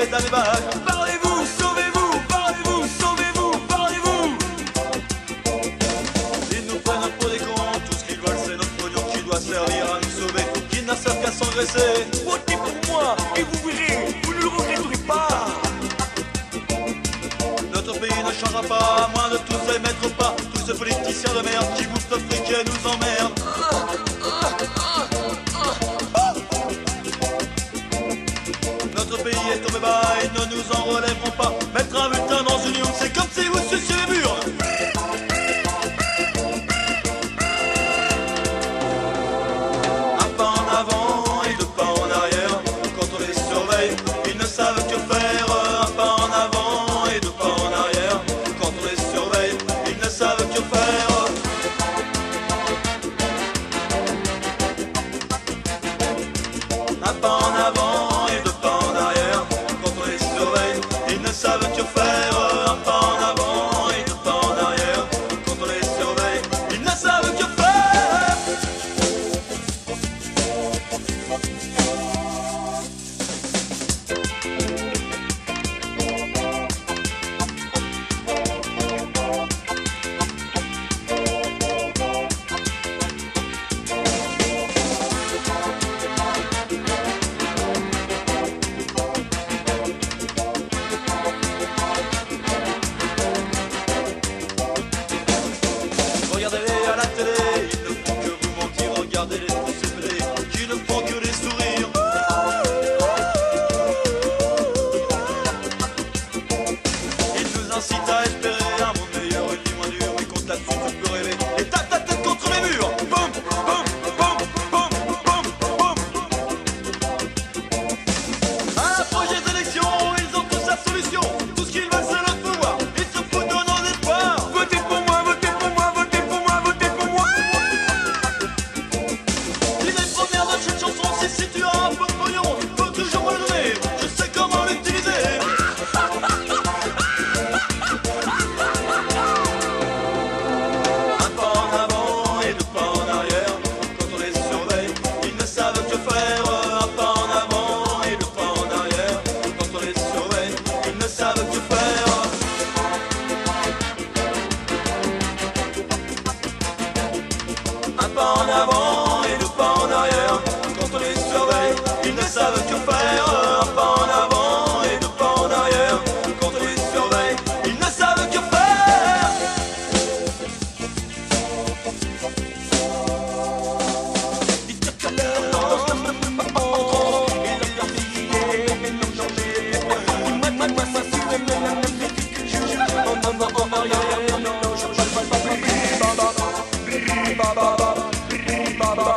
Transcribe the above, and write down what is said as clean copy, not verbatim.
tempête à mes vagues. Parlez-vous, sauvez-vous, parlez-vous, sauvez-vous, parlez-vous. Ils nous prennent pour des cons, tout ce qu'ils veulent c'est notre pognon qui doit servir à nous sauver. Qu'ils n'en savent qu'à s'engraisser. Votez pour moi et vous verrez, vous ne le regretterez pas. Notre pays ne changera pas, à moins de tous les mettre au pas. Tous ces politiciens de merde qui bouffent notre fric et nous emmerdent. Notre pays est tombé bas, ils ne nous en relèveront pas. Mettre un bulletin dans une urne, c'est comme si vous suciez les murs. Un pas en avant et deux pas en arrière. Quand on les surveille, ils ne savent que faire. Un pas en avant et deux pas en arrière. Quand on les surveille, ils ne savent que faire. Un pas en avant et deux pas en arrière. Quand on les surveille, ils ne savent que faire. Un pas en avant et deux pas en arrière. Quand on les surveille, ils ne savent que faire. Regardez-les à la télé, ils ne font que vous mentir. Regardez-les tous ces PD qui ne font que des sourires. Ils nous incitent à espérer un monde meilleur, une vie moins dure, mais contre là-dessus tu peux rêver. Et tape ta tête contre les murs. Boum, boum, boum, boum, boum, boum. À la prochaine élection, ils ont tous la solution. Tout ce qu'ils veulent c'est le pouvoir. Ils se foutent de nos espoirs. Votez pour moi, votez pour moi, votez pour moi, votez pour moi. L'idée première de cette chanson, c'est si tu as un peu de pognon, faut toujours me le donner. Je sais comment l'utiliser. Un pas en avant et deux pas en arrière. Quand on les surveille, ils ne savent que faire. Un pas en avant et deux pas en arrière. Quand on les surveille, ils ne savent que faire. Un pas en avant et deux pas en arrière. Quand on les surveille, ils ne savent que faire. Un pas en avant et deux pas en arrière. Quand on les surveille, ils ne savent que faire. Dites que leur tendance ne peut pas entendre. Et leur vie est mélangée. Moi, ça suit même la même critique que je juge. En arrière, non, je parle pas.